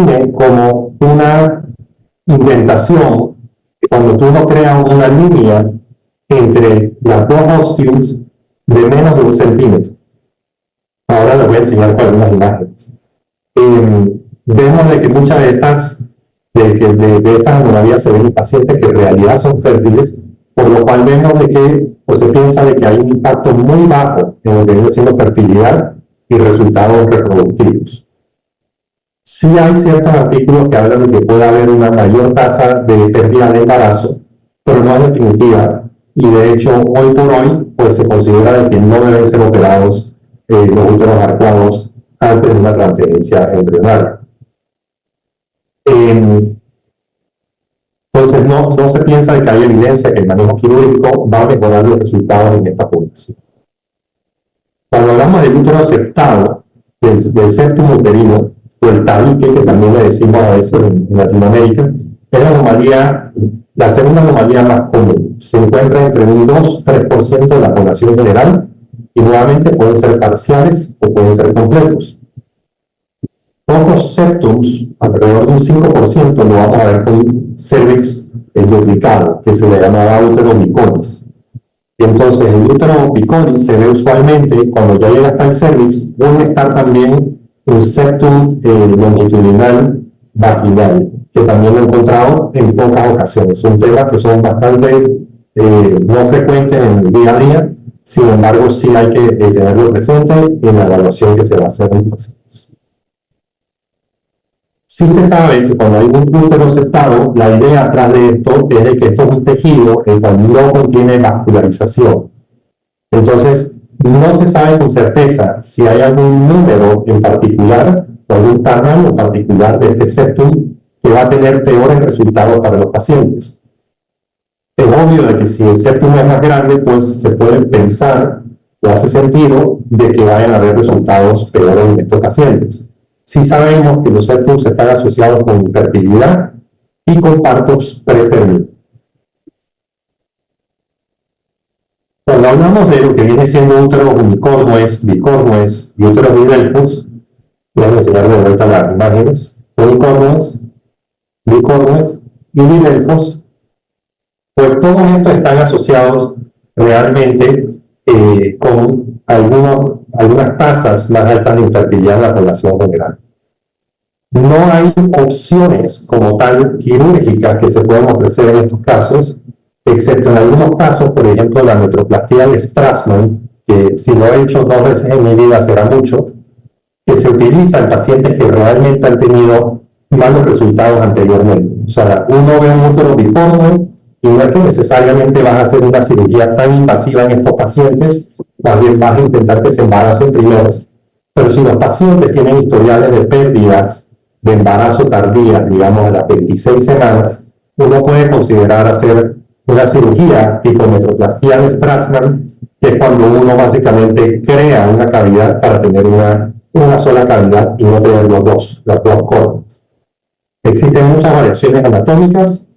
define como una indentación cuando tú no creas una línea entre las dos ostiums de menos de 1 centímetro. Ahora les voy a enseñar con algunas imágenes. Vemos de que muchas de estas anomalías se ven en pacientes que en realidad son fértiles, por lo cual vemos de que se piensa de que hay un impacto muy bajo en lo que viene siendo fertilidad y resultados reproductivos. Sí hay ciertos artículos que hablan de que puede haber una mayor tasa de pérdida de embarazo, pero no es definitiva, y de hecho hoy por hoy pues se considera de que no deben ser operados los úteros arcuados antes de una transferencia embrionaria. Entonces no se piensa de que hay evidencia que el manejo quirúrgico va a mejorar los resultados en esta población. Cuando hablamos del útero septado, del septum uterino, o el tabique, que también le decimos a veces en Latinoamérica, es la segunda anomalía más común. Se encuentra entre un 2-3% de la población general y nuevamente pueden ser parciales o pueden ser completos. Pocos septums, alrededor de un 5%, lo vamos a ver con cervix duplicado, que se le llamaba útero biconis. Entonces, el útero biconis se ve usualmente, cuando ya llega hasta el cervix, puede estar también un septum longitudinal vaginal, que también lo he encontrado en pocas ocasiones. Son temas que son bastante no frecuentes en el día a día, sin embargo, sí hay que tenerlo presente en la evaluación que se va a hacer en pacientes. Sí se sabe que cuando hay un útero septado, la idea atrás de esto es de que esto es un tejido el cual no contiene vascularización. Entonces, no se sabe con certeza si hay algún número en particular o algún tamaño en particular de este septum que va a tener peores resultados para los pacientes. Es obvio de que si el septum es más grande, pues se puede pensar o hace sentido de que vayan a haber resultados peores en estos pacientes. Sí sabemos que los septums están asociados con infertilidad y con partos pretérminos. Cuando hablamos de lo que viene siendo útero unicornues, bicornues y útero bidelphus, voy a enseñar de vuelta las imágenes, unicornues, bicornues y bidelphus, pues todos estos están asociados realmente con algunas tasas más altas de infertilidad en la población general. No hay opciones como tal quirúrgicas que se puedan ofrecer en estos casos, excepto en algunos casos, por ejemplo, la metroplastia de Strassman, que si lo he hecho 2 veces en mi vida será mucho, que se utiliza en pacientes que realmente han tenido malos resultados anteriormente. O sea, uno ve un útero bicornuo y no es que necesariamente vas a hacer una cirugía tan invasiva en estos pacientes, más bien vas a intentar que se embaracen primero. Pero si los pacientes tienen historiales de pérdidas de embarazo tardía, digamos a las 26 semanas, uno puede considerar hacer una cirugía tipo metroplastia de Strassman, que es cuando uno básicamente crea una cavidad para tener una sola cavidad y no tener las dos córneas. Existen muchas variaciones anatómicas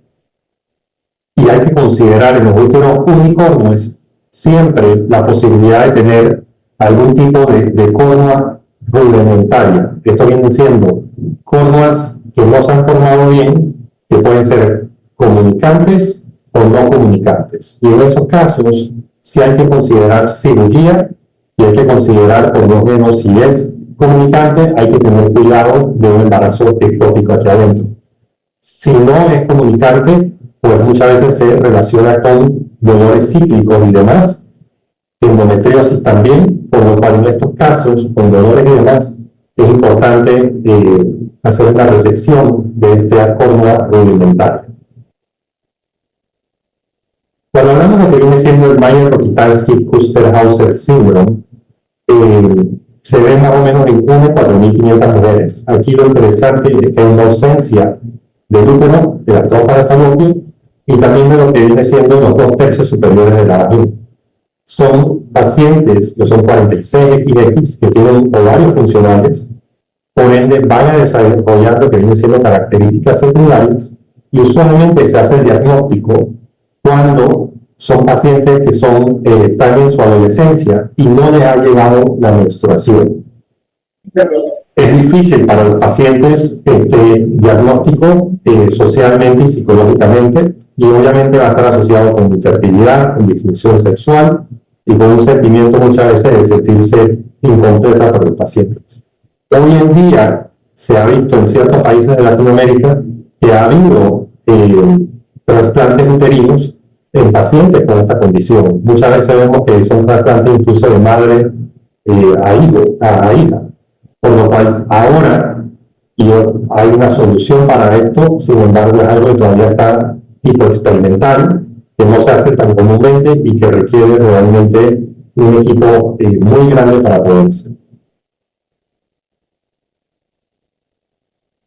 y hay que considerar en los úteros unicornues siempre la posibilidad de tener algún tipo de córnea rudimentaria. Esto viene siendo córneas que no se han formado bien, que pueden ser comunicantes o no comunicantes. Y en esos casos sí hay que considerar cirugía y hay que considerar, por lo menos, si es comunicante, hay que tener cuidado de un embarazo ectópico aquí adentro. Si no es comunicante, pues muchas veces se relaciona con dolores cíclicos y demás, endometriosis también, por lo cual en estos casos, con dolores y demás, es importante hacer una resección de esta córnea rudimentaria. Cuando hablamos de que viene siendo el Mayer-Rokitansky-Kuster-Hauser síndrome, se ve más o menos en 1 en 4.500 mujeres. Aquí lo interesante es que hay una ausencia del útero, de la trompa de falopio, y también de lo que viene siendo los 2 tercios superiores de la vagina. Son pacientes que son 46XX, que tienen ovarios funcionales, por ende van a desarrollar lo que viene siendo características secundarias, y usualmente se hace el diagnóstico cuando son pacientes que están en su adolescencia y no les ha llegado la menstruación. Es difícil para los pacientes este diagnóstico socialmente y psicológicamente, y obviamente va a estar asociado con infertilidad, con disfunción sexual y con un sentimiento muchas veces de sentirse incompleta por los pacientes. Hoy en día se ha visto en ciertos países de Latinoamérica que ha habido trasplantes uterinos en pacientes con esta condición. Muchas veces vemos que son trasplantes incluso de madre a hija, por lo cual ahora hay una solución para esto. Sin embargo, es algo que todavía está tipo experimental, que no se hace tan comúnmente y que requiere realmente un equipo muy grande para poder hacer.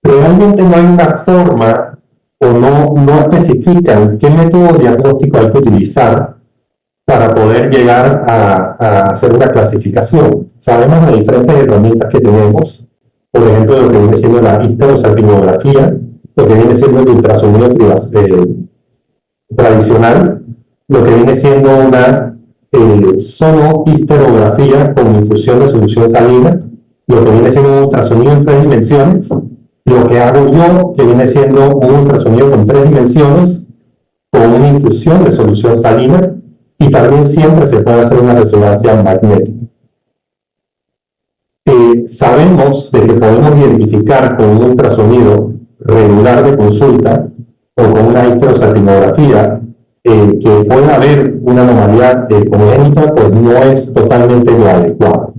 Realmente no hay una forma o no especifican qué método diagnóstico hay que utilizar para poder llegar a hacer una clasificación. Sabemos las diferentes herramientas que tenemos, por ejemplo, lo que viene siendo la histerosalpingografía, lo que viene siendo el ultrasonido tradicional, lo que viene siendo una sonohisterografía con infusión de solución salina, lo que viene siendo un ultrasonido en 3 dimensiones, lo que hago yo, que viene siendo un ultrasonido con 3 dimensiones, con una infusión de solución salina, y también siempre se puede hacer una resonancia magnética. Sabemos de que podemos identificar con un ultrasonido regular de consulta o con una histerosalpingografía que pueda haber una anomalía congénita, pues no es totalmente lo adecuado.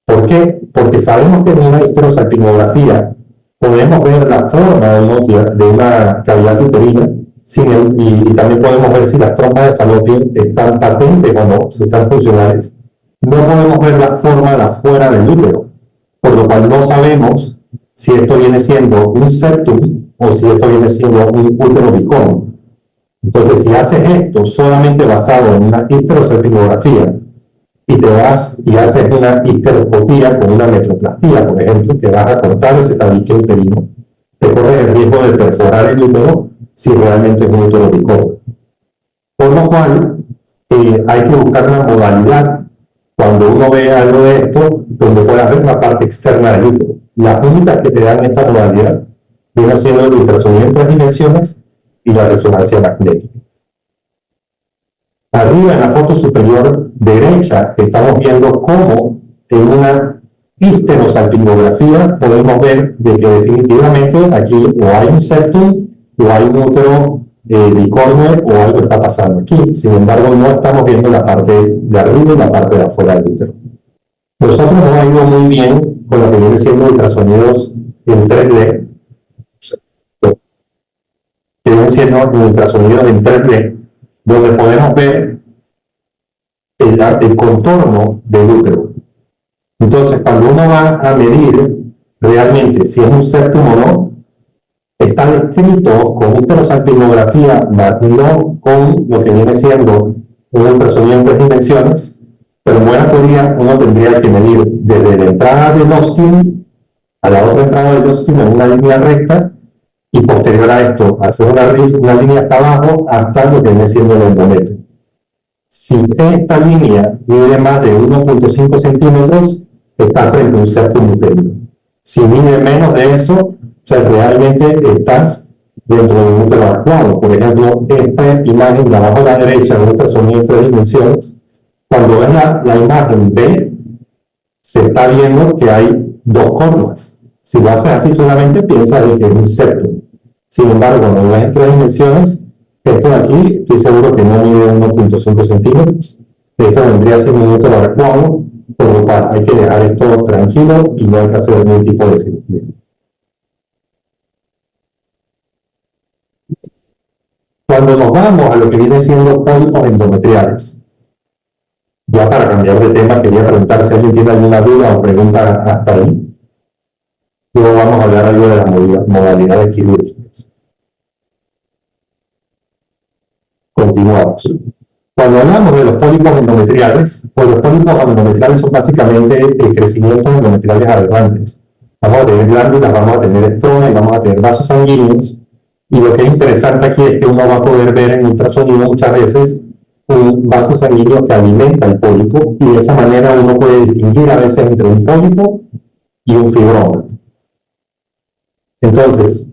¿Por qué? Porque sabemos que en una histerosalpingografía podemos ver la forma de una cavidad uterina y también podemos ver si las trompas de falopio están patentes o no, si están funcionales. No podemos ver la forma de afuera del útero, por lo cual no sabemos si esto viene siendo un septum o si esto viene siendo un útero bicón. Entonces, si haces esto solamente basado en una histerosalpingografía y te vas y haces una histeroscopía con una metroplastía, por ejemplo, que vas a cortar ese tabique uterino, te corres el riesgo de perforar el útero si realmente es un útero bicón. Por lo cual, hay que buscar una modalidad cuando uno ve algo de esto, donde pueda ver la parte externa del útero. Las únicas que te dan esta modalidad vienen siendo el ultrasonido en 3 dimensiones y la resonancia magnética. Arriba en la foto superior derecha estamos viendo cómo en una histerosalpingografía podemos ver de que definitivamente aquí o hay un septum o hay un útero bicornue o algo está pasando aquí. Sin embargo, no estamos viendo la parte de arriba y la parte de afuera del útero. Nosotros nos ha ido muy bien con lo que viene siendo ultrasonidos en 3D, que vienen siendo ultrasonidos en 3D, donde podemos ver el contorno del útero. Entonces, cuando uno va a medir realmente si es un septum o no, está descrito con histerosalpingografía, no con lo que viene siendo un ultrasonido en 3 dimensiones, pero en buena teoría uno tendría que medir desde la entrada del ostium a la otra entrada del ostium en una línea recta y posterior a esto hacer una línea hasta abajo hasta lo que viene siendo el endometrio. Si esta línea mide más de 1.5 centímetros, está frente a un septum uterino. Si mide menos de eso, o sea, realmente estás dentro de un útero adecuado. Por ejemplo, esta imagen de abajo a la derecha, de ultrasonido en 3 dimensiones, cuando ves la imagen B, se está viendo que hay 2 córnuas. Si lo haces así solamente, piensas que es un septum. Sin embargo, cuando lo ves en 3 dimensiones, esto de aquí, estoy seguro que no mide 1.5 centímetros. Esto vendría siendo un útero adecuado, por lo cual hay que dejar esto tranquilo y no hay que hacer ningún tipo de cirugía. Cuando nos vamos a lo que viene siendo pólipos endometriales, ya para cambiar de tema, quería preguntar si alguien tiene alguna duda o pregunta hasta ahí. Luego vamos a hablar algo de las modalidades quirúrgicas. Continuamos. Cuando hablamos de los pólipos endometriales, pues los pólipos endometriales son básicamente crecimientos endometriales aberrantes. Vamos a tener glándulas, vamos a tener estroma y vamos a tener vasos sanguíneos. Y lo que es interesante aquí es que uno va a poder ver en ultrasonido muchas veces un vaso sanguíneo que alimenta el pólipo y de esa manera uno puede distinguir a veces entre un pólipo y un fibroma. Entonces,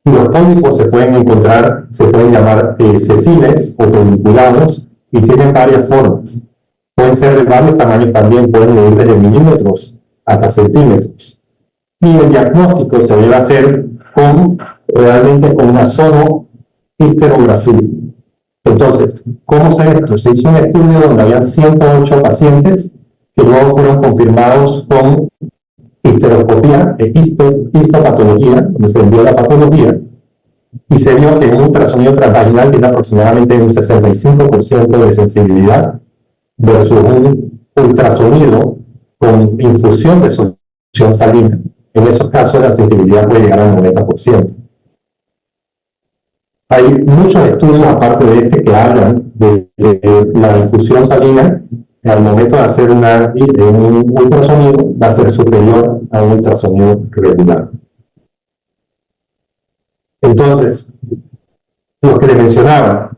los pólipos se pueden encontrar, se pueden llamar sesiles o pedunculados y tienen varias formas. Pueden ser de varios tamaños también, pueden medir desde milímetros hasta centímetros. Y el diagnóstico se debe hacer realmente con una sonohisterografía. Entonces, ¿cómo se hizo? Se hizo un estudio donde había 108 pacientes que luego fueron confirmados con histeroscopía, histopatología, donde se envió la patología, y se vio que un ultrasonido transvaginal tiene aproximadamente un 65% de sensibilidad versus un ultrasonido con infusión de solución salina. En esos casos la sensibilidad puede llegar al 90%. Hay muchos estudios aparte de este que hablan de la infusión salina al momento de hacer un ultrasonido va a ser superior a un ultrasonido regular. Entonces, lo que les mencionaba,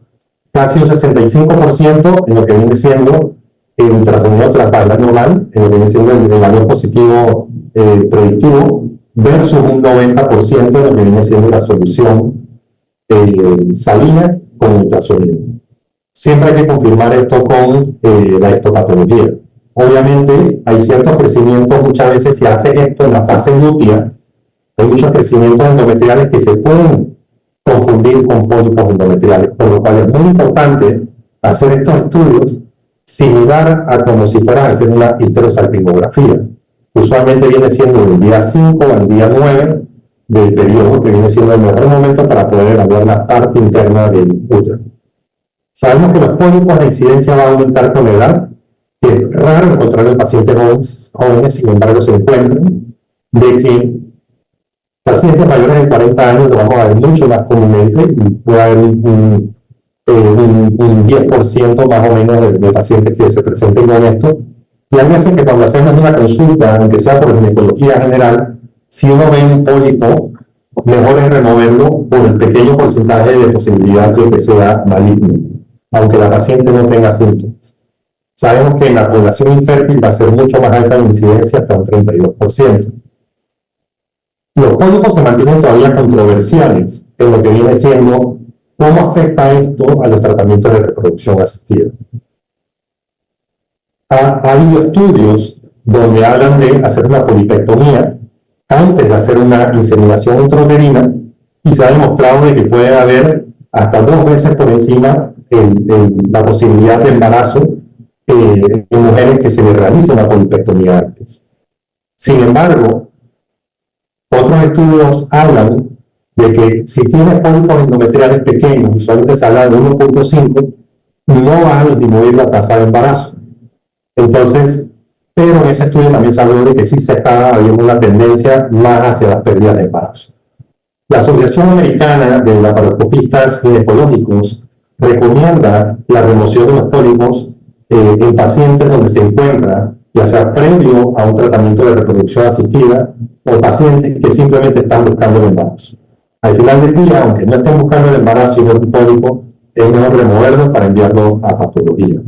casi un 65% en lo que viene siendo el ultrasonido transvaginal normal, en lo que viene siendo el valor positivo predictivo, versus un 90% en lo que viene siendo la solución salina con ultrasonido. Siempre hay que confirmar esto con la histopatología. Obviamente, hay ciertos crecimientos, muchas veces se hace esto en la fase lútea, hay muchos crecimientos endometriales que se pueden confundir con pólipos endometriales, por lo cual es muy importante hacer estos estudios similar a como si fueras a hacer una histerosalpingografía. Usualmente viene siendo del día 5 al día 9 del periodo, que viene siendo el mejor momento para poder evaluar la parte interna del útero. Sabemos que los pólipos de incidencia va a aumentar con la edad, que es raro encontrar en pacientes jóvenes, sin embargo se encuentran, de que pacientes mayores de 40 años lo vamos a ver mucho más comúnmente, y puede haber un 10% más o menos de pacientes que se presenten con esto. Y hay veces que cuando hacemos una consulta, aunque sea por ginecología general, si uno ve un pólipo, mejor es removerlo por el pequeño porcentaje de posibilidad de que sea maligno, aunque la paciente no tenga síntomas. Sabemos que en la población infértil va a ser mucho más alta la incidencia, hasta un 32%. Los pólipos se mantienen todavía controversiales en lo que viene siendo cómo afecta esto a los tratamientos de reproducción asistida. Ha habido estudios donde hablan de hacer una polipectomía antes de hacer una inseminación intrauterina y se ha demostrado de que puede haber hasta 2 veces por encima la posibilidad de embarazo en mujeres que se les realiza una polipectomía antes. Sin embargo, otros estudios hablan de que si tienes pólipos endometriales pequeños, usualmente se habla de 1.5, no vas a disminuir la tasa de embarazo. Entonces, pero en ese estudio también se habló de que sí se está habiendo una tendencia más hacia las pérdidas de embarazo. La Asociación Americana de Laparoscopistas Ginecológicos recomienda la remoción de los pólipos en pacientes donde se encuentra, ya sea previo a un tratamiento de reproducción asistida o pacientes que simplemente están buscando el embarazo. Al final del día, aunque no estén buscando el embarazo y no un pólipo, es mejor removerlo para enviarlo a patología.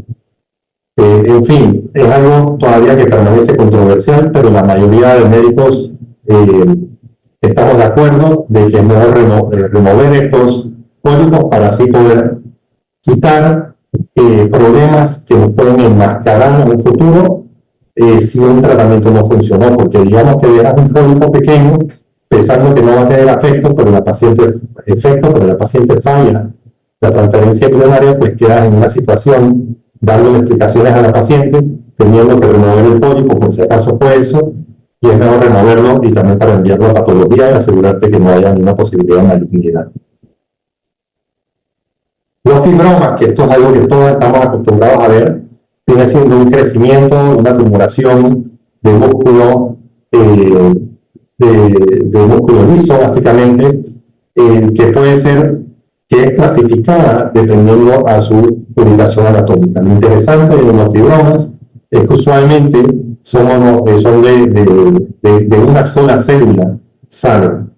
En fin, es algo todavía que permanece controversial, pero la mayoría de médicos estamos de acuerdo de que es mejor remover estos pólipos para así poder quitar problemas que nos pueden enmascarar en un futuro si un tratamiento no funcionó, porque digamos que dejas un pólipo pequeño pensando que no va a tener efecto, pero la paciente falla la transferencia embrionaria, pues quedas en una situación dándole explicaciones a la paciente, teniendo que remover el pólipo por si acaso fue eso, y es mejor removerlo y también para enviarlo a patología y asegurarte que no haya ninguna posibilidad de malignidad. Los fibromas, que esto es algo que todos estamos acostumbrados a ver, viene siendo un crecimiento, una tumoración de músculo, de músculo liso, básicamente, que puede ser que es clasificada dependiendo a su ubicación anatómica. Lo interesante de los fibromas es que usualmente son de una sola célula sana.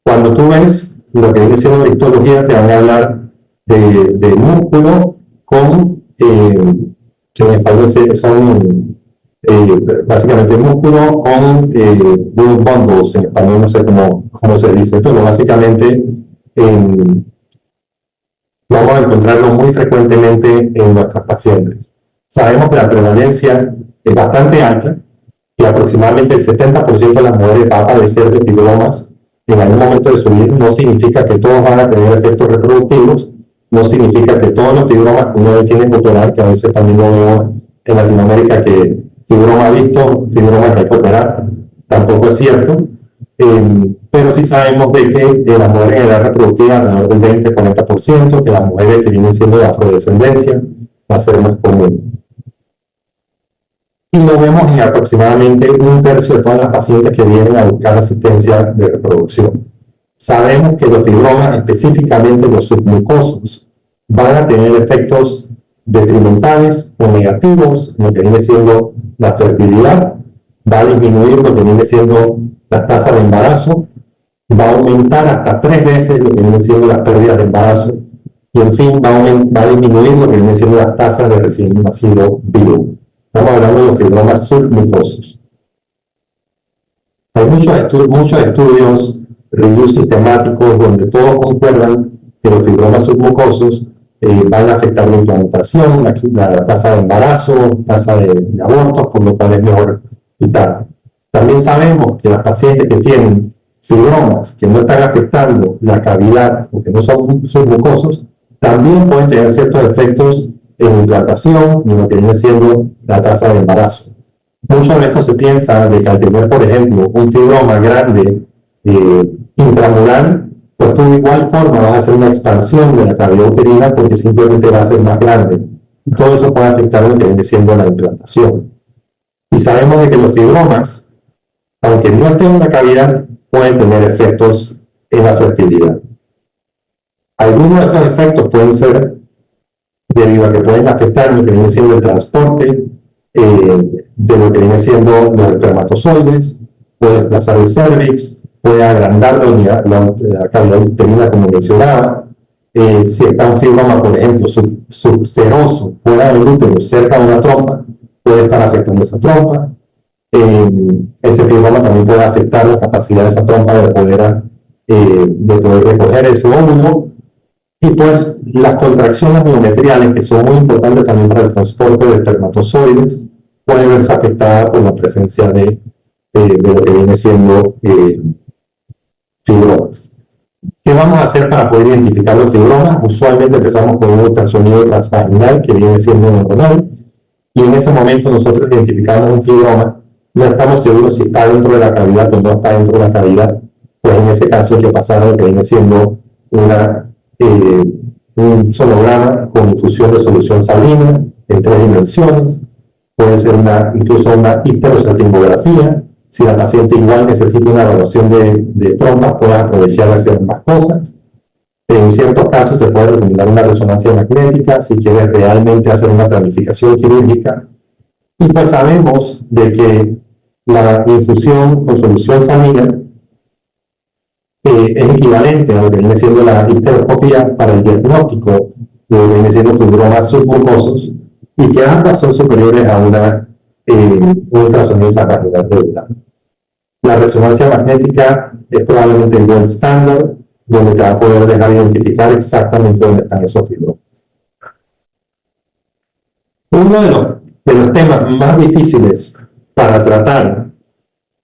Cuando tú ves lo que viene siendo la histología, te van a hablar de músculo con, en español son básicamente músculo con blood bundles, en español no sé cómo se dice, pero básicamente vamos a encontrarlo muy frecuentemente en nuestros pacientes. Sabemos que la prevalencia es bastante alta, que aproximadamente el 70% de las mujeres va a padecer de fibromas en algún momento de su vida. No significa que todos van a tener efectos reproductivos, no significa que todos los fibromas que uno tiene que operar, que a veces también lo veo en Latinoamérica, que fibroma visto, fibroma que hay que operar, tampoco es cierto. Pero sí sabemos de que las mujeres en edad reproductiva alrededor del 20-40%, que las mujeres que vienen siendo de afrodescendencia va a ser más común. Y lo vemos en aproximadamente 1/3 de todas las pacientes que vienen a buscar asistencia de reproducción. Sabemos que los fibromas, específicamente los submucosos, van a tener efectos detrimentales o negativos en lo que viene siendo la fertilidad, va a disminuir lo que viene siendo las tasas de embarazo, va a aumentar hasta 3 veces lo que viene siendo las pérdidas de embarazo y en fin va a disminuir lo que viene siendo las tasas de recién nacido vivo. Estamos hablando de los fibromas submucosos. Hay muchos estudios, reviews sistemáticos, donde todos concuerdan que los fibromas submucosos van a afectar la implantación, la tasa de embarazo, tasa de abortos, por lo cual es mejor quitar. También sabemos que las pacientes que tienen fibromas que no están afectando la cavidad o que no son submucosos, también pueden tener ciertos efectos en implantación y en lo que viene siendo la tasa de embarazo. Mucho de esto se piensa de que al tener, por ejemplo, un fibroma grande intramural, pues tú de igual forma vas a hacer una expansión de la cavidad uterina porque simplemente va a ser más grande. Y todo eso puede afectar lo que viene siendo la implantación. Y sabemos de que los fibromas, aunque no estén en la cavidad, pueden tener efectos en la fertilidad. Algunos de estos efectos pueden ser debido a que pueden afectar lo que viene siendo el transporte de lo que viene siendo los espermatozoides, puede desplazar el cervix, puede agrandar la cavidad uterina como mencionaba. Si está un fibroma, por ejemplo, subseroso fuera del útero, cerca de una trompa, puede estar afectando esa trompa. Ese fibroma también puede afectar la capacidad de esa trompa de poder recoger ese óvulo. Y pues las contracciones miometriales, que son muy importantes también para el transporte de espermatozoides, pueden verse afectadas por la presencia de lo que viene siendo fibromas. ¿Qué vamos a hacer para poder identificar los fibromas? Usualmente empezamos con un ultrasonido transvaginal que viene siendo normal, y en ese momento nosotros identificamos un fibroma, no estamos seguros si está dentro de la cavidad o no está dentro de la cavidad, pues en ese caso hay que pasar a lo que viene siendo un sonograma con infusión de solución salina en 3 dimensiones, puede ser incluso una histerosalpingografía. Si la paciente igual necesita una evaluación de trompas, puede aprovechar de hacer más cosas. En ciertos casos se puede recomendar una resonancia magnética si quiere realmente hacer una planificación quirúrgica. Y pues sabemos de que la infusión con solución salina es equivalente a lo que viene siendo la histeroscopia para el diagnóstico de lo que viene siendo fibromas submucosos, y que ambas son superiores a un ultrasonido transvaginal regular. La resonancia magnética es probablemente el gold standard, donde te va a poder dejar identificar exactamente dónde están esos fibromas. Uno de los temas más difíciles para tratar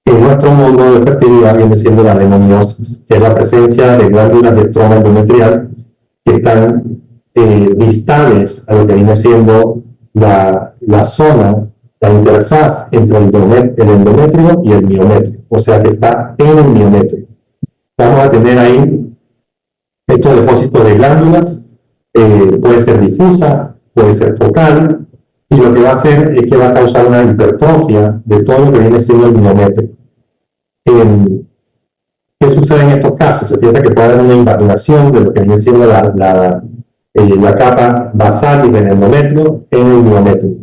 en nuestro mundo de fertilidad viene siendo la adenomiosis, que es la presencia de glándulas de estroma endometrial que están distales a lo que viene siendo la zona, la interfaz entre el endometrio y el miometrio, o sea que está en el miometrio. Vamos a tener ahí estos depósitos de glándulas, puede ser difusa, puede ser focal, y lo que va a hacer es que va a causar una hipertrofia de todo lo que viene siendo el miometrio. ¿Qué sucede en estos casos? Se piensa que puede haber una invaginación de lo que viene siendo la capa basal del endometrio en el miometrio.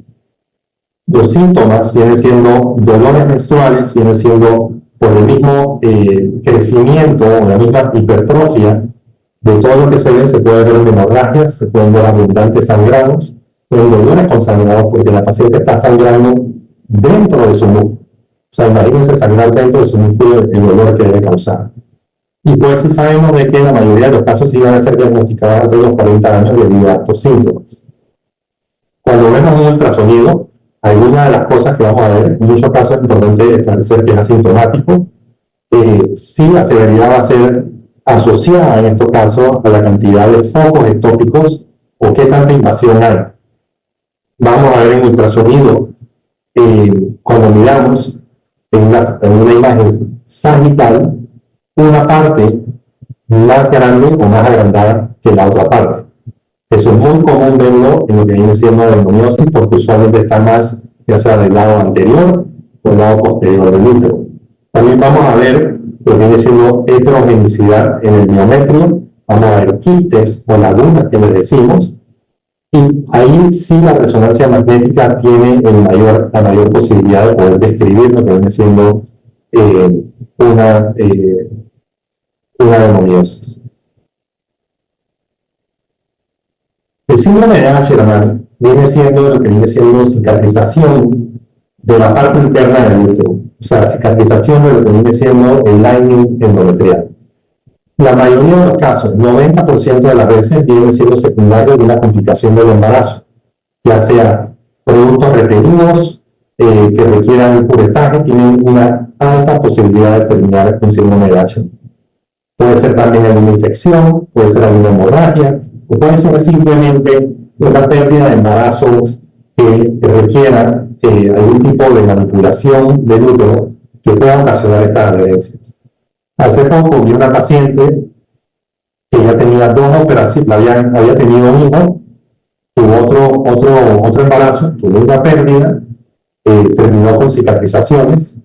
Los síntomas vienen siendo dolores menstruales, vienen siendo por el mismo crecimiento o la misma hipertrofia de todo lo que se ve. Se puede ver hemorragias, se pueden ver abundantes sangrados, pero dolores consangrados porque la paciente está sangrando dentro de su músculo. O sea, imagínense sangrar dentro de su músculo el dolor que debe causar. Y pues sí sabemos de que la mayoría de los casos iban a ser diagnosticados antes de los 40 años debido a estos síntomas. Cuando vemos un ultrasonido, algunas de las cosas que vamos a ver, en muchos casos es importante establecer que es asintomático. Sí, la severidad va a ser asociada en estos casos a la cantidad de focos ectópicos o qué tanta invasión hay. Vamos a ver en ultrasonido, cuando miramos en una imagen sagital, una parte más grande o más agrandada que la otra parte. Eso es muy común verlo en lo que viene siendo la endometriosis, porque usualmente está más, ya sea del lado anterior o del lado posterior del útero. También vamos a ver lo que viene siendo heterogenicidad en el miometrio, vamos a ver quistes o lagunas que le decimos, y ahí sí la resonancia magnética tiene la mayor posibilidad de poder describir lo que viene siendo una adenomiosis. El síndrome de Asherman viene siendo lo que viene siendo cicatrización de la parte interna del útero, o sea, cicatrización de lo que viene siendo el lining endometrial. La mayoría de los casos, 90% de las veces, viene siendo secundario de una complicación del embarazo, ya sea productos retenidos que requieran un curetaje, tienen una alta posibilidad de terminar con síndrome de Asherman. Puede ser también alguna infección, puede ser alguna hemorragia, o puede ser simplemente una pérdida de embarazo que requiera algún tipo de manipulación del útero que pueda ocasionar estas adherencias. Hace poco vi una paciente que ya tenía 2 operaciones, había tenido un hijo, tuvo otro embarazo, tuvo una pérdida, terminó con cicatrizaciones,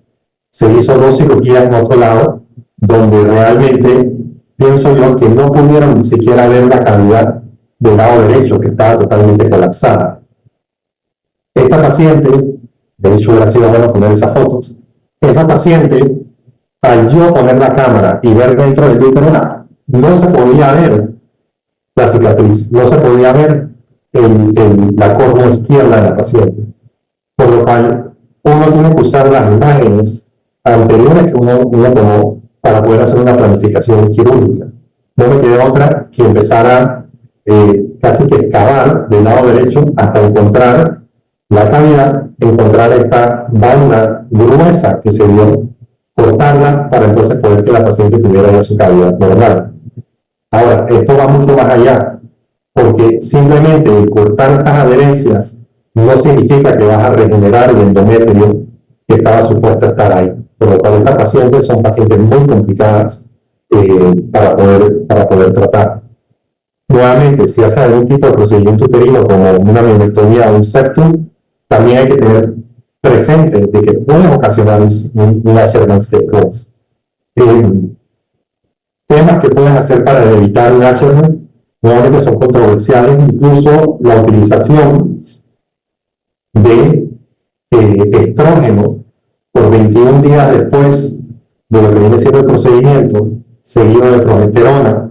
se hizo 2 cirugías en otro lado, donde realmente pienso yo que no pudieron ni siquiera ver la cavidad del lado derecho, que estaba totalmente colapsada. Esta paciente, de hecho hubiera sido bueno poner esas fotos, esa paciente, al yo poner la cámara y ver dentro del útero, no se podía ver la cicatriz, no se podía ver la córnea izquierda de la paciente. Por lo cual, uno tiene que usar las imágenes anteriores que uno tomó para poder hacer una planificación quirúrgica. No me quedó otra que empezar a casi que excavar del lado derecho hasta encontrar la cavidad, encontrar esta banda gruesa que se dio, cortarla para entonces poder que la paciente tuviera ya su cavidad normal. Ahora, esto va mucho más allá, porque simplemente cortar estas adherencias no significa que vas a regenerar el endometrio que estaba supuesto a estar ahí. Por lo cual estas pacientes son pacientes muy complicadas para poder tratar. Nuevamente, si hace algún tipo de procedimiento uterino como una mionectomía o un septum, también hay que tener presente de que puede ocasionar un Asherman Staples. Temas que pueden hacer para evitar un Asherman nuevamente son controversiales, incluso la utilización de estrógeno por 21 días después de lo que viene siendo el procedimiento, seguido de progesterona,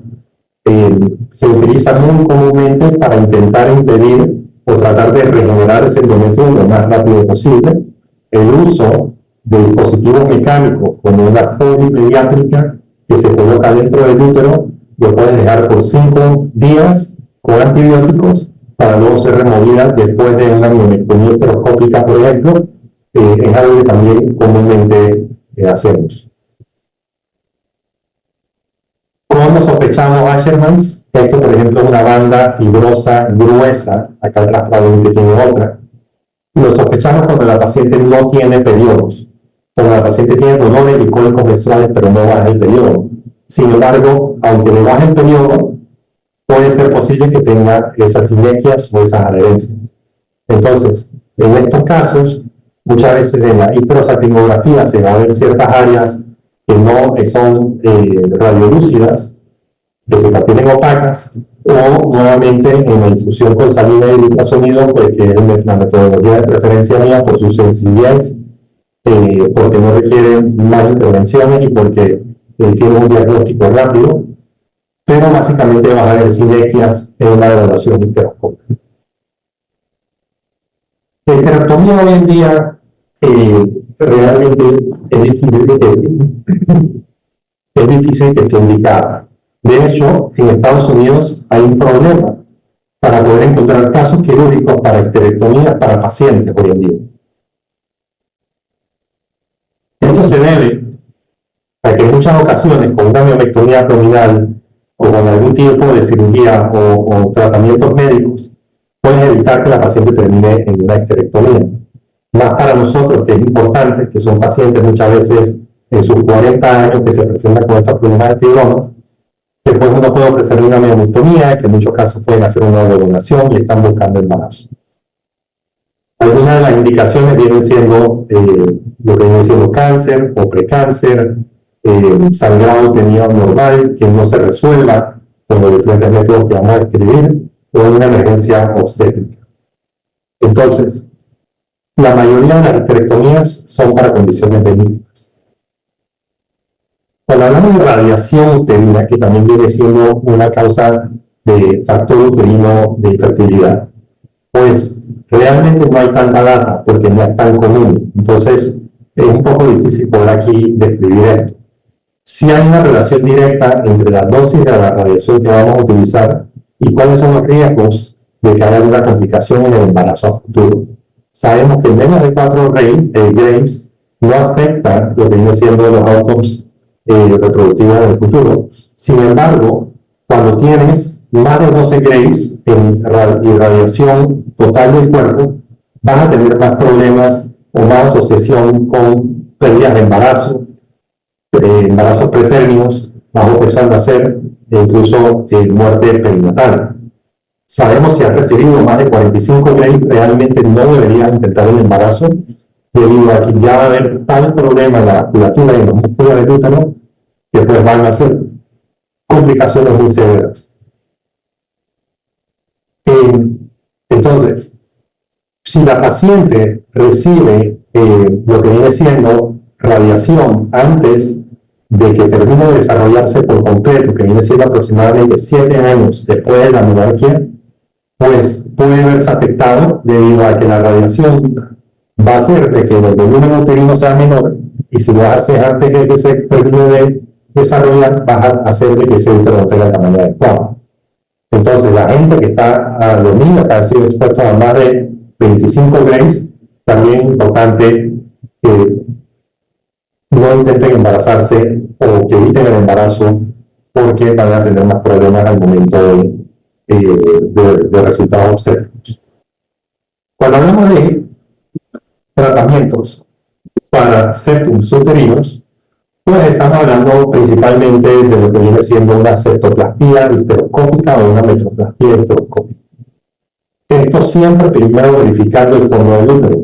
se utiliza muy comúnmente para intentar impedir o tratar de regenerar ese endometrio lo más rápido posible. El uso de dispositivos mecánicos como una FOLI pediátrica que se coloca dentro del útero, lo puedes dejar por 5 días con antibióticos para luego ser removida después de una mionectomía uteroscópica, por ejemplo. Es algo que también comúnmente hacemos. ¿Cómo sospechamos Ashermans? Esto, por ejemplo, es una banda fibrosa gruesa, acá atrás probablemente tiene otra. Lo sospechamos cuando la paciente no tiene periodos, cuando la paciente tiene dolores y cólicos menstruales, pero no baja el periodo. Sin embargo, aunque le baje el periodo, puede ser posible que tenga esas inequias o esas adherencias. Entonces, en estos casos, muchas veces en la histerosalpingografía se va a ver ciertas áreas que no son radiolúcidas, que se mantienen opacas, o nuevamente en la infusión con salida y ultrasonido, pues que es la metodología de preferencia mía por su sencillez, porque no requiere más intervenciones y porque tiene un diagnóstico rápido, pero básicamente va a haber sinequias en la evaluación histeroscópica. La histerectomía hoy en día realmente es difícil que esté indicada. De hecho, en Estados Unidos hay un problema para poder encontrar casos quirúrgicos para esterectomías para pacientes hoy en día. Esto se debe a que en muchas ocasiones con una miomectomía abdominal o con algún tipo de cirugía o tratamientos médicos, puedes evitar que la paciente termine en una esterectomía. Más para nosotros, que es importante, que son pacientes muchas veces en sus 40 años que se presentan con estos problemas de fibromas, que pues uno puede ofrecer una miomectomía, que en muchos casos pueden hacer una donación y están buscando embarazo. Algunas de las indicaciones vienen siendo lo que viene siendo cáncer o precáncer, sangrado tenido normal que no se resuelva con los diferentes métodos que vamos a escribir, o una emergencia obstétrica. Entonces, la mayoría de las esterectomías son para condiciones benignas. Cuando hablamos de radiación uterina, que también viene siendo una causa de factor uterino de infertilidad, pues realmente no hay tanta data porque no es tan común. Entonces, es un poco difícil poder aquí describir esto. Sí hay una relación directa entre la dosis de la radiación que vamos a utilizar y cuáles son los riesgos de que haya alguna complicación en el embarazo a futuro. Sabemos que menos de 4 grays no afecta lo que viene siendo los outcomes reproductivos en el futuro. Sin embargo, cuando tienes más de 12 grays en irradiación total del cuerpo, vas a tener más problemas o más asociación con pérdidas de embarazo, embarazos pretérminos, bajo peso al nacer e incluso muerte perinatal. Sabemos si has recibido más de 45 grays, realmente no deberías intentar el embarazo, debido a que ya va a haber tal problema en la musculatura y en los músculos del útero que pues van a ser complicaciones muy severas. Entonces, si la paciente recibe lo que viene siendo radiación antes de que termine de desarrollarse por completo, que viene siendo aproximadamente 7 años después de la menarquía, pues puede verse afectado debido a que la radiación va a hacer de que el volumen uterino sea menor, y si lo haces antes de que se termine de desarrollar, vas a hacer de que ese útero no tenga el tamaño adecuado. Entonces, la gente que está, a los niños que han sido expuestos a más de 25 grays, también es importante que no intenten embarazarse o que eviten el embarazo, porque van a tener más problemas al momento de resultados obstétricos. Cuando hablamos de tratamientos para septums uterinos, pues estamos hablando principalmente de lo que viene siendo una septoplastía histeroscópica o una metroplastía histeroscópica. Esto siempre primero verificando el fondo del útero.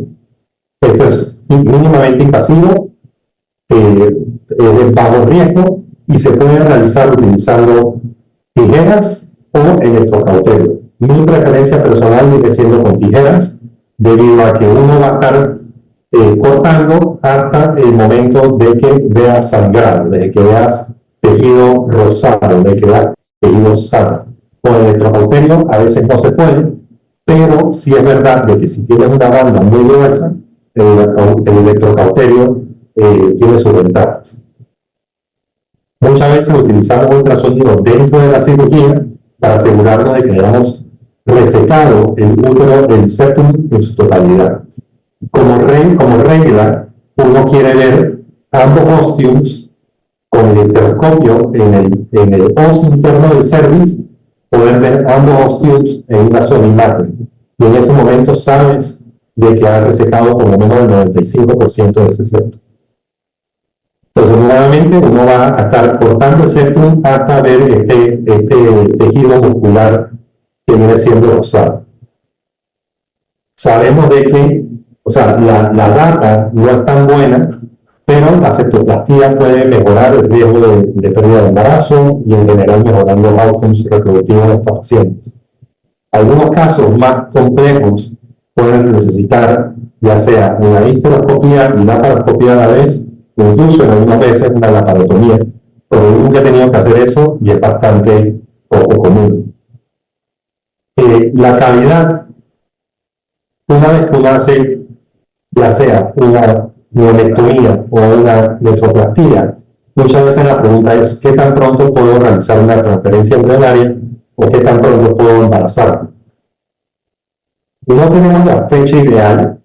Esto es mínimamente invasivo, es de bajo riesgo y se puede realizar utilizando tijeras o electrocauterio. Mi preferencia personal viene siendo con tijeras, debido a que uno va a estar cortando hasta el momento de que veas sangrado, de que veas tejido rosado, de que veas tejido sano. Con el electrocauterio a veces no se puede, pero sí es verdad de que si tienes una banda muy gruesa, el electrocauterio tiene sus ventajas. Muchas veces utilizamos ultrasonido dentro de la cirugía para asegurarnos de que hayamos resecado el útero del septum en su totalidad. Como regla, uno quiere ver ambos ostiums con el histeroscopio en el os interno del cervix, poder ver ambos ostiums en una sola imagen. Y en ese momento sabes de que ha resecado por lo menos el 95% de ese septum. Entonces, nuevamente, uno va a estar cortando el septum hasta ver este tejido muscular que viene siendo rosado. Sabemos de que, o sea, la data no es tan buena, pero la septoplastía puede mejorar el riesgo de pérdida de embarazo y en general mejorando los outcomes reproductivos de estos pacientes. Algunos casos más complejos pueden necesitar ya sea una histeroscopía y laparoscopía a la vez, o incluso en algunas veces una laparotomía, pero yo nunca he tenido que hacer eso y es bastante poco común. La cavidad, una vez que uno hace ya sea una mionectomía o una nefroplastía, muchas veces la pregunta es ¿qué tan pronto puedo realizar una transferencia embrionaria o qué tan pronto puedo embarazar? No tenemos la fecha ideal,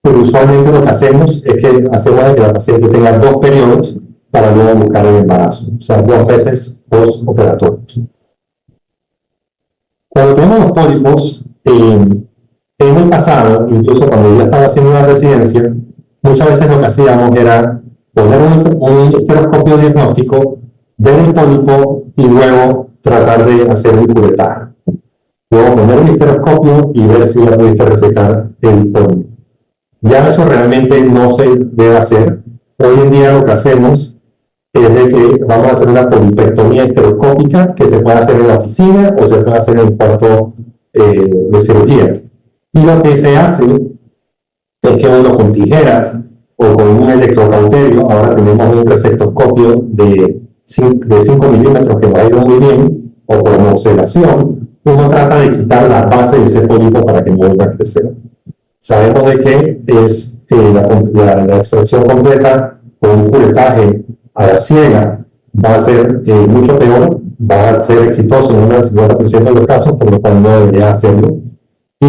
pero usualmente lo que hacemos es que hacemos que la paciente tenga 2 periodos para luego buscar el embarazo, o sea, 2 veces postoperatorios. Cuando tenemos los pólipos, en el pasado, incluso cuando yo estaba haciendo una residencia, muchas veces lo que hacíamos era poner un histeroscopio diagnóstico, ver el pólipo y luego tratar de hacer un curetaje. Luego poner un histeroscopio y ver si ya pudiste resecar el pólipo. Ya eso realmente no se debe hacer. Hoy en día lo que hacemos es de que vamos a hacer una polipectomía histeroscópica que se puede hacer en la oficina o se puede hacer en el cuarto de cirugía. Y lo que se hace es que uno con tijeras o con un electrocauterio, ahora tenemos un resectoscopio de 5 milímetros que va a ir muy bien, o por observación, uno trata de quitar la base de ese pólipo para que no vuelva a crecer. Sabemos de que es la extracción completa con un curetaje a la ciega va a ser mucho peor, va a ser exitoso en un 50% de los casos, por lo cual no debería hacerlo. Y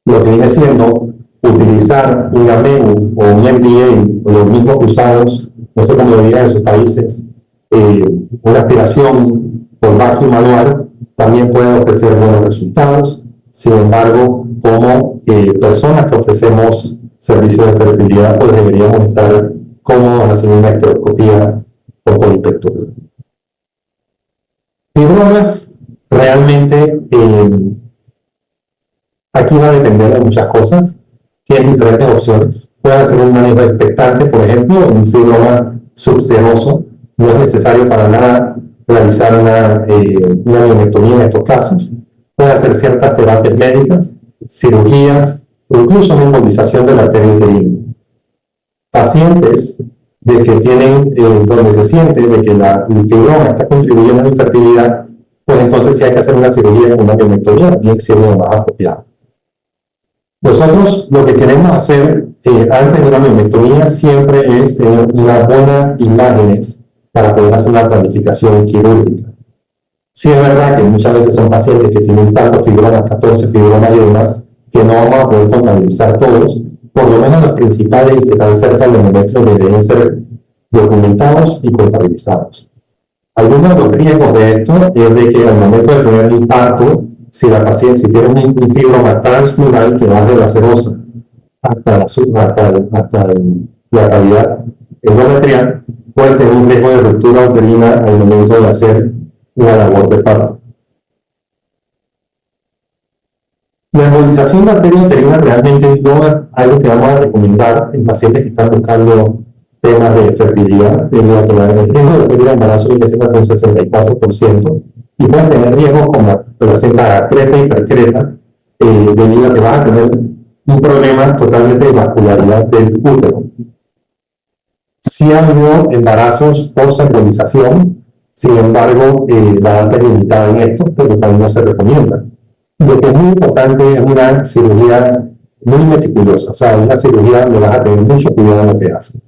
lo que viene siendo utilizar un AMEU o un MBA, o los mismos que usamos, no sé cómo lo dirían en sus países, una aspiración por vacuum manual, también puede ofrecer buenos resultados. Sin embargo, como personas que ofrecemos servicios de fertilidad, pues deberíamos estar cómodos haciendo una histeroscopía por polipectomía. Fibromas, realmente, aquí va a depender de muchas cosas. Tienen diferentes opciones. Pueden hacer un manejo expectante, por ejemplo, un fibroma subseroso. No es necesario para nada realizar una mionectomía en estos casos. Puede hacer ciertas terapias médicas, cirugías, o incluso una embolización de la arteria uterina. Pacientes de que tienen, donde se siente de que el fibroma está contribuyendo a la infertilidad, pues entonces sí hay que hacer una cirugía con una mionectomía, bien siendo más apropiado. Nosotros lo que queremos hacer antes de una mionectomía siempre es tener unas buenas imágenes para poder hacer una planificación quirúrgica. Sí es verdad que muchas veces son pacientes que tienen tantos fibromas, 14 fibromas y demás, que no vamos a poder contabilizar todos. Por lo menos los principales y que están cerca del endometrio deben ser documentados y contabilizados. Algunos de los riesgos de esto es de que al momento de tener el impacto, si la paciente tiene un fibroma transmural que va de la serosa hasta la cavidad endometrial, puede tener un riesgo de ruptura uterina al momento de hacer una labor de parto. La embolización de arteria uterina realmente no es algo que vamos a recomendar en pacientes que están buscando temas de fertilidad, debido a que el riesgo de pérdida de embarazo viene siendo un 64%, y pueden tener riesgos como placenta creta y precreta, debido a que van a tener un problema totalmente de vascularidad del útero. Sí ha habido embarazos post-embolización, sin embargo, la data es limitada en esto, pero también no se recomienda. Lo que es muy importante es una cirugía muy meticulosa, o sea, una cirugía donde vas a tener mucho cuidado en lo que haces.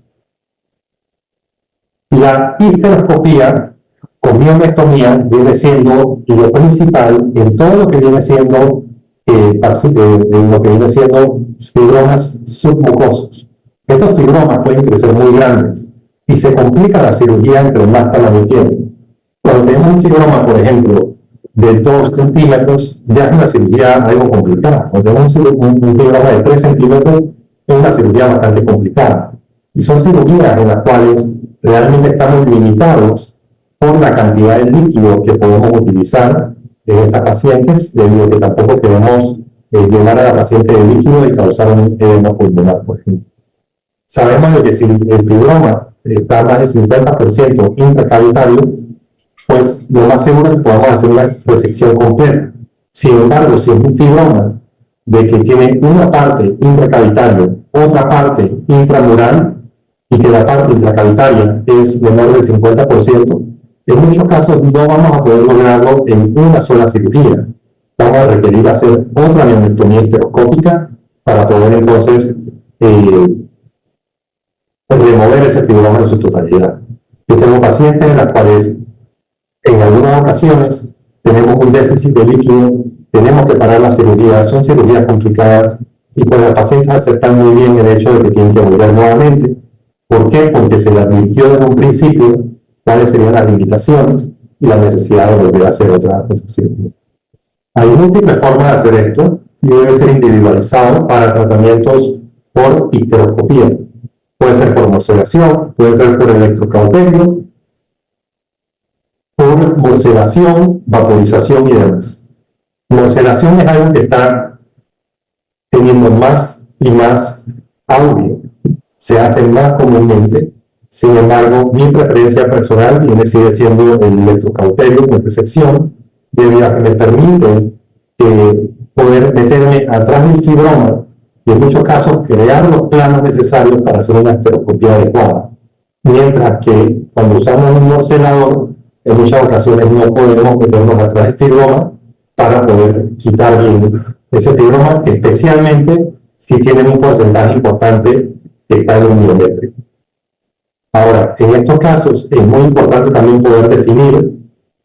La histeroscopía con mionectomía viene siendo lo principal en todo lo que viene siendo lo que viene siendo fibromas submucosos. Estos fibromas pueden crecer muy grandes y se complica la cirugía entre más tamaño tienen. Cuando tenemos un fibroma, por ejemplo, de 2 centímetros, ya es una cirugía algo complicada. Cuando tenemos un fibroma de 3 centímetros, es una cirugía bastante complicada. Y son cirugías en las cuales realmente estamos limitados por la cantidad de líquido que podemos utilizar en estas pacientes, debido a que tampoco queremos llenar a la paciente de líquido y causar un edema pulmonar, por ejemplo. Sabemos de que si el fibroma está más del 50% intracavitario, pues lo más seguro es que podamos hacer una resección completa. Sin embargo, si es un fibroma de que tiene una parte intracavitaria, otra parte intramural, y que la parte intracavitaria es menor del 50%, en muchos casos no vamos a poder lograrlo en una sola cirugía. Vamos a requerir hacer otra mionectomía histeroscópica para poder entonces remover ese fibroma en su totalidad. Yo tengo pacientes en las cuales en algunas ocasiones tenemos un déficit de líquido, tenemos que parar la cirugía, son cirugías complicadas y pues los pacientes aceptan muy bien el hecho de que tienen que volver nuevamente. ¿Por qué? Porque se les advirtió desde un principio cuáles serían las limitaciones y la necesidad de volver a hacer otra cirugía. Hay múltiples formas de hacer esto y debe ser individualizado para tratamientos por histeroscopía. Puede ser por morcelación, puede ser por electrocauterio, por morcelación, vaporización y demás. Morcelación es algo que está teniendo más y más auge, se hace más comúnmente. Sin embargo, mi preferencia personal sigue siendo el electrocauterio de resección, debido a que me permite poder meterme atrás del fibroma y en muchos casos crear los planos necesarios para hacer una esteroscopía adecuada. Mientras que cuando usamos un morcelador, en muchas ocasiones no podemos meternos atrás del fibroma para poder quitar bien ese fibroma, especialmente si tienen un porcentaje importante que está en un miométrico. Ahora, en estos casos es muy importante también poder definir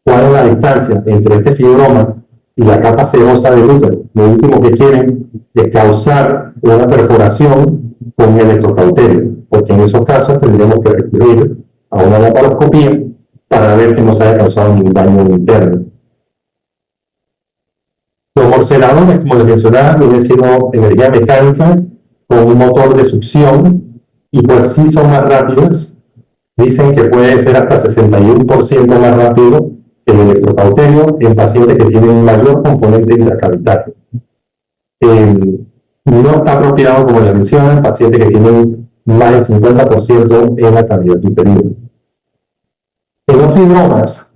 cuál es la distancia entre este fibroma y la capa serosa del útero. Lo último que quieren es causar una perforación con electrocauterio, porque en esos casos tendríamos que recurrir a una laparoscopía para ver que no se haya causado ningún daño interno. Los morceladores, como les mencionaba, vienen siendo energía mecánica con un motor de succión y pues sí son más rápidas. Dicen que puede ser hasta 61% más rápido que el electrocauterio en pacientes que tienen un mayor componente intracavitario. No está apropiado, como les mencioné, en pacientes que tienen más del 50% en la cavidad uterina. En los fibromas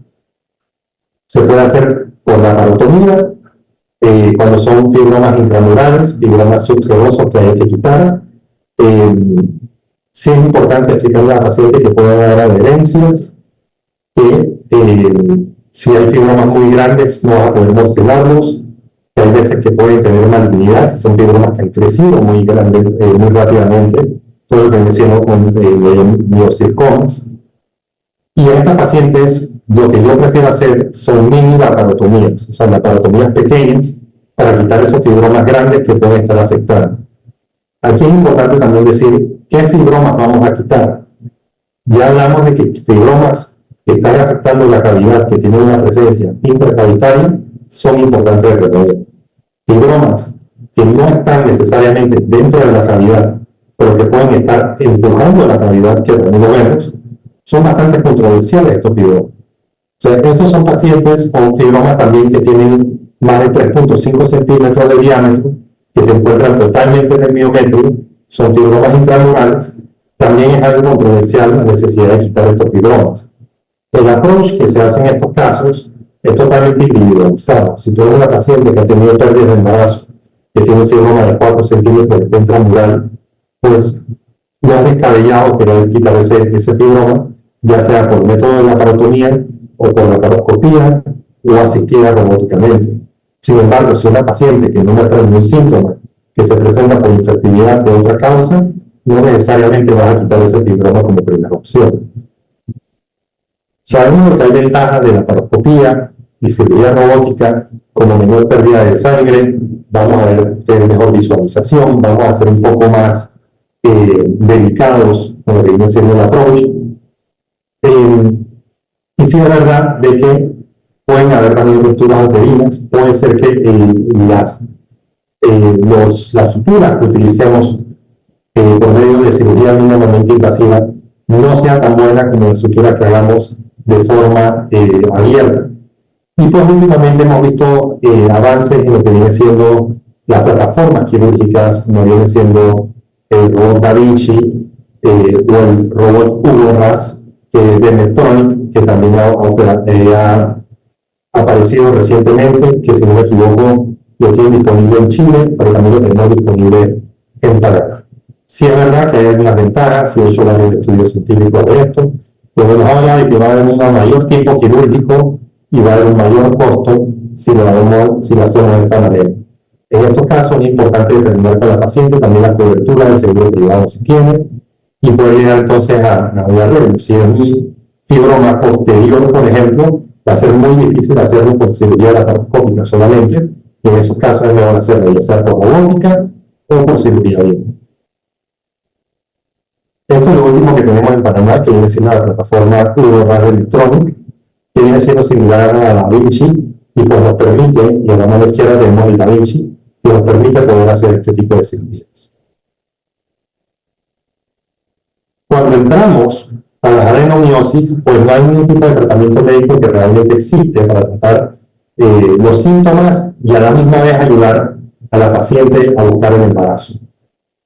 se puede hacer por la laparotomía, cuando son fibromas intramurales, fibromas subserosos que hay que quitar. Sí es importante explicarle a la paciente que pueden haber adherencias, que si hay fibromas muy grandes no va a poder morcelarlos, que hay veces que pueden tener malignidad, si son fibromas que han crecido muy grandes, muy rápidamente, todo lo que menciono con miocircomas. Y en estas pacientes, lo que yo prefiero hacer son mini laparotomías, o sea, laparotomías pequeñas, para quitar esos fibromas grandes que pueden estar afectando. Aquí es importante también decir qué fibromas vamos a quitar. Ya hablamos de que fibromas que están afectando la cavidad, que tienen una presencia intracavitaria, son importantes de remover. Fibromas que no están necesariamente dentro de la cavidad, pero que pueden estar empujando la cavidad, que también lo vemos, son bastante controversiales estos fibromas. O sea, estos son pacientes con fibromas también que tienen más de 3.5 centímetros de diámetro, que se encuentran totalmente en el miométrico, son fibromas intramurales. También es algo controversial la necesidad de quitar estos fibromas. El approach que se hace en estos casos es totalmente individualizado. Si tú eres una paciente que ha tenido pérdida de embarazo, que tiene un fibroma de 4 centímetros de intramural, pues no es descabellado querer quitar ese fibroma, ya sea por método de laparotomía o por laparoscopía o asistida robóticamente. Sin embargo, si una paciente que no muestra ningún síntoma, que se presenta por infertilidad de otra causa, no necesariamente vas a quitar ese fibroma como primera opción. Sabemos que hay ventajas de la laparoscopía y cirugía robótica, como menor pérdida de sangre, vamos a ver mejor visualización, vamos a ser un poco más delicados con lo que viene siendo el approach. Y sí es verdad de que pueden haber también rupturas uterinas, puede ser que las suturas que utilicemos por medio de cirugía mínimamente invasiva no sea tan buena como la sutura que hagamos de forma abierta. Y pues últimamente hemos visto avances en lo que viene siendo las plataformas quirúrgicas, como viene siendo el robot Da Vinci o el robot Hugo Ras de Medtronic, que también ha aparecido recientemente, que si no me equivoco lo tienen disponible en Chile, pero también lo tenemos disponible en Paraguay. Sí es verdad que hay algunas ventajas, yo he hecho varios estudios científicos de esto, pero nos habla de que va a haber un mayor tiempo quirúrgico y va a haber un mayor costo si lo hacemos de esta manera. En estos casos es importante determinar con la paciente también la cobertura del seguro privado si tiene y poder llegar entonces a un arreglo. Si es un fibroma posterior, por ejemplo, va a ser muy difícil hacerlo por cirugía laparoscópica solamente, y en esos casos es mejor hacerlo ya sea por robótica o por cirugía abierta. Esto es lo último que tenemos en Panamá, que viene siendo la plataforma Uroradio Electronic, que viene siendo similar a la Vinci y pues nos permite, y a la mano izquierda tenemos el Da Vinci, que nos permite poder hacer este tipo de cirugías. Cuando entramos a la adenomiosis, pues no hay ningún tipo de tratamiento médico que realmente existe para tratar los síntomas y a la misma vez ayudar a la paciente a buscar el embarazo.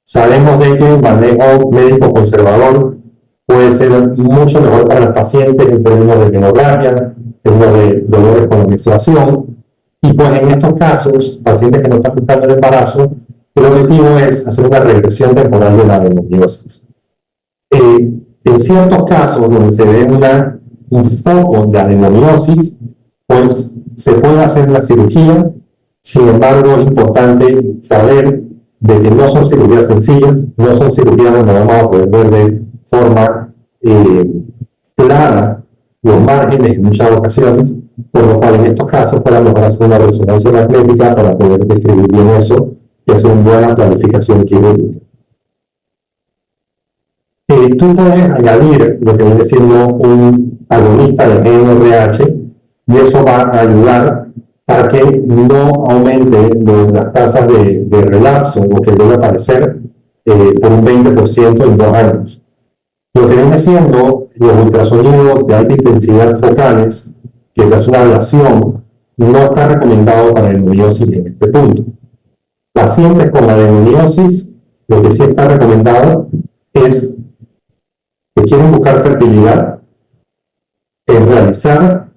Sabemos de que el manejo médico conservador puede ser mucho mejor para los pacientes en términos de menorragia, en términos de dolores con la menstruación, y pues en estos casos, pacientes que no están buscando el embarazo, el objetivo es hacer una regresión temporal de la adenomiosis. En ciertos casos donde se ve un foco de adenomiosis, pues se puede hacer la cirugía. Sin embargo, es importante saber de que no son cirugías sencillas, no son cirugías donde vamos a poder ver de forma clara los márgenes en muchas ocasiones, por lo cual en estos casos fuera mejor hacer una resonancia magnética para poder describir bien eso y hacer una buena planificación quirúrgica. Tú puedes añadir lo que viene siendo un agonista de GnRH y eso va a ayudar para que no aumente las tasas de relapso o que vuelva a aparecer por un 20% en 2 años. Lo que viene siendo los ultrasonidos de alta intensidad focales, que esa es una ablación, no está recomendado para adenomiosis en este punto. Pacientes con adenomiosis, lo que sí está recomendado es que quieren buscar fertilidad, es realizar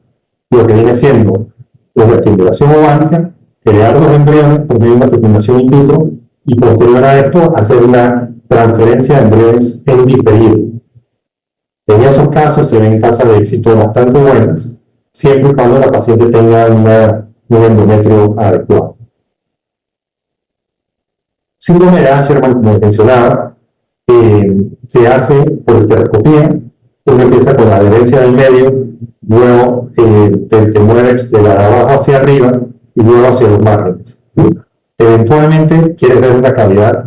lo que viene siendo una estimulación ovárica, crear los embriones por medio de una fecundación in vitro y posterior a esto hacer una transferencia de embriones en diferido. En esos casos se ven tasas de éxito bastante buenas, siempre y cuando la paciente tenga un endometrio adecuado. Síndrome de Asherman, como mencionaba, se hace por histeroscopía. Uno empieza con la adherencia del medio, luego te mueves de abajo hacia arriba y luego hacia los márgenes. Eventualmente quieres ver una cavidad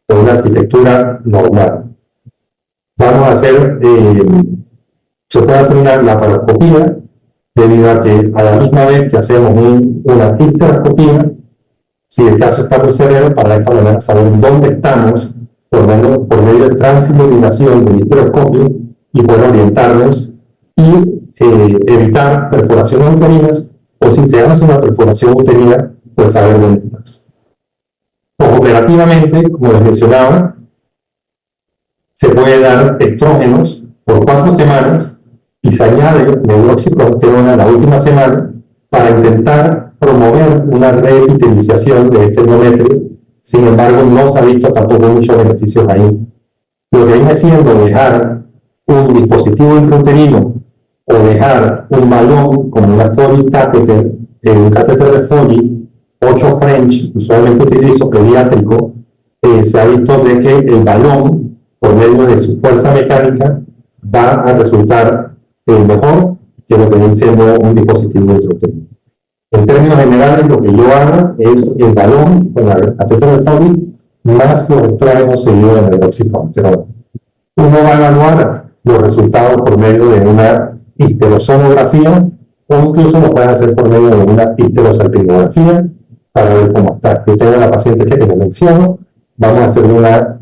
o una arquitectura normal. Vamos a hacer, se puede hacer una laparoscopía debido a que a la misma vez que hacemos una histeroscopía, si el caso está muy severo, para esta manera saber dónde estamos por medio de transiluminación del histeroscopio y poder orientarnos y evitar perforaciones uterinas, o si se hace una perforación uterina, pues saber dónde estás. Operativamente, como les mencionaba, se puede dar estrógenos por 4 semanas y se añade medroxiprogesterona la última semana para intentar promover una reepitelización de este endometrio. Sin embargo, no se ha visto tampoco muchos beneficios ahí. Lo que viene siendo dejar un dispositivo intrauterino o dejar un balón como una Foley catéter, un catéter de Foley, 8 French, usualmente utilizo pediátrico, se ha visto de que el balón, por medio de su fuerza mecánica, va a resultar mejor que lo que viene siendo un dispositivo intrauterino. En términos generales, lo que yo hago es el balón con la catéter de Foley más los estrógenos seguidos de medroxiprogesterona. Uno va a evaluar los resultados por medio de una histerosonografía o incluso lo pueden hacer por medio de una histerosalpingografía para ver cómo está. Yo tengo a la paciente que les menciono, vamos a hacer una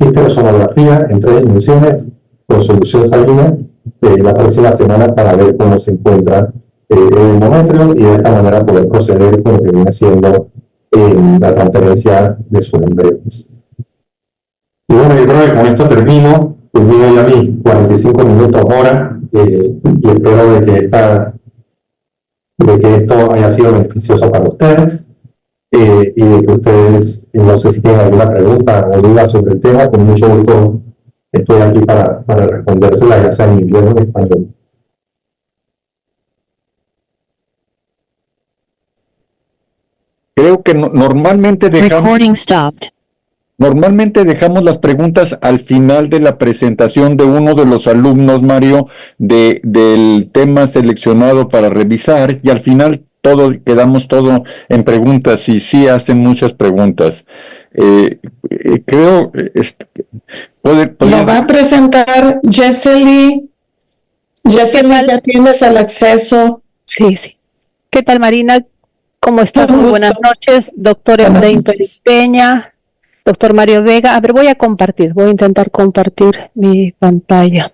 histerosonografía en 3 dimensiones con solución salina la próxima semana para ver cómo se encuentra el endometrio y de esta manera poder proceder con lo que viene siendo la transferencia de sus embriones. Y bueno, yo creo que con esto termino ya mis 45 minutos hora y espero de que esto haya sido beneficioso para ustedes y de que ustedes, no sé si tienen alguna pregunta o duda sobre el tema, con mucho gusto estoy aquí para respondérsela, ya sea en inglés o en español. Creo que normalmente dejamos las preguntas al final de la presentación de uno de los alumnos, Mario, del tema seleccionado para revisar, y al final quedamos todo en preguntas, y sí hacen muchas preguntas. Creo lo va a presentar Jessely. Jessely, ¿ya tienes el acceso? Sí. ¿Qué tal, Marina? ¿Cómo estás? Muy buenas noches, doctor Efraín Pérez Peña, doctor Mario Vega. A ver, voy a intentar compartir mi pantalla.